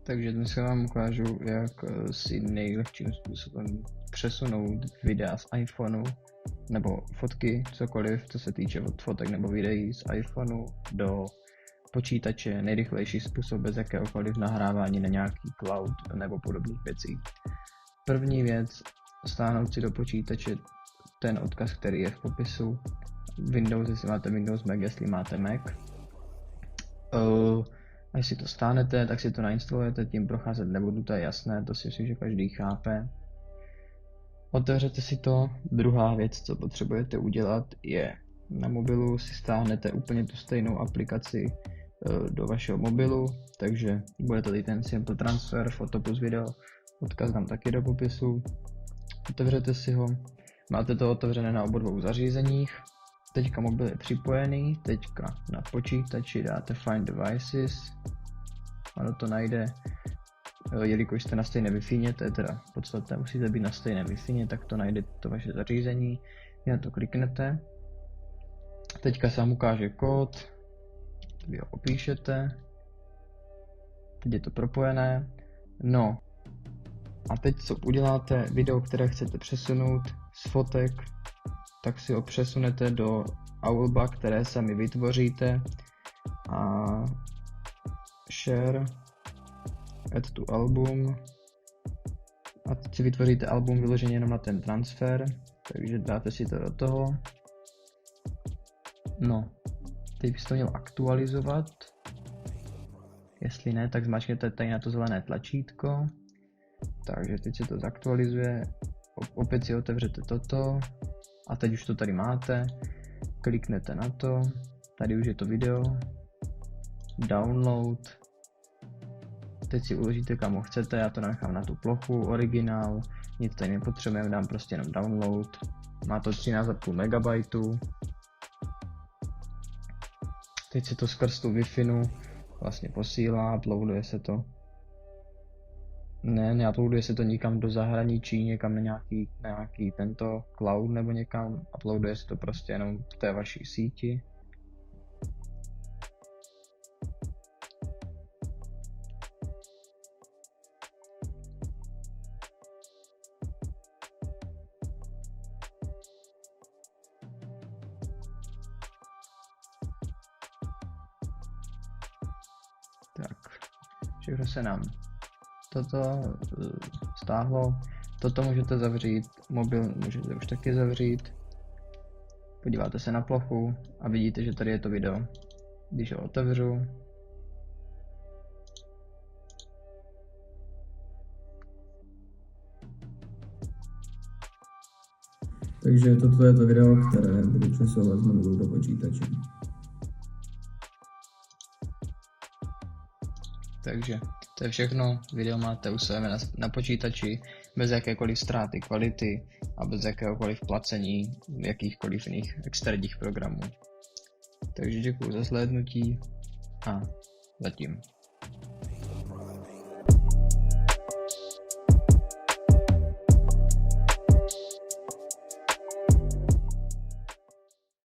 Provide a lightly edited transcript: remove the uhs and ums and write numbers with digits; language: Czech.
Takže dneska vám ukážu, jak si nejlepším způsobem přesunout videa z iPhoneu nebo fotky, cokoliv, co se týče od fotek nebo videí z iPhoneu do počítače, nejrychlejší způsob bez jakéhokoliv nahrávání na nějaký cloud nebo podobných věcí. První věc, stáhnout si do počítače ten odkaz, který je v popisu. Windows, jestli máte Windows, Mac, jestli máte Mac. Až si to stáhnete, tak si to nainstalujete, tím procházet nebudu, to je jasné, to si myslím, že každý chápe. Otevřete si to. Druhá věc, co potřebujete udělat, je na mobilu si stáhnete úplně tu stejnou aplikaci do vašeho mobilu, takže bude tady ten Simple Transfer, foto plus video, odkaz dám taky do popisu. Otevřete si ho, máte to otevřené na obou dvou zařízeních. Teďka mobil je připojený, teďka na počítači dáte Find Devices, ono to najde, jelikož jste na stejné Wi-Fi, to je teda podstatné, musíte být na stejné Wi-Fi, tak to najde to vaše zařízení, vy na to kliknete, teďka se vám ukáže kód, vy ho opíšete, teď je to propojené, no a teď co uděláte, video, které chcete přesunout z fotek, tak si ho přesunete do Albuma, které sami vytvoříte a share, add to album a teď si vytvoříte album vyloženě jenom na ten transfer, takže dáte si to do toho. No, teď byste to měl aktualizovat, jestli ne, tak zmačkněte tady na to zelené tlačítko, takže teď se to zaktualizuje, opět si otevřete toto. A teď už to tady máte, kliknete na to, tady už je to video, download, teď si uložíte kam ho chcete, já to nechám na tu plochu, originál, nic tady nepotřebujeme, dám prostě jenom download, má to 13,5 MB, teď se to skrz tu Wi-Fi vlastně posílá, uploaduje se to. Neuploaduje se to nikam do zahraničí, někam na nějaký tento cloud nebo někam, uploaduje se to prostě jenom v té vaší síti. Tak, všechno se nám toto stáhlo, toto můžete zavřít, mobil můžete už taky zavřít, podíváte se na plochu a vidíte, že tady je to video. Když ho otevřu, takže toto je to video, které budu přesouvat z mobilu do počítače. Takže to je všechno, video máte u sebe na počítači bez jakékoliv ztráty kvality a bez jakéhokoliv placení jakýchkoliv jiných externích programů. Takže děkuji za slednutí a zatím.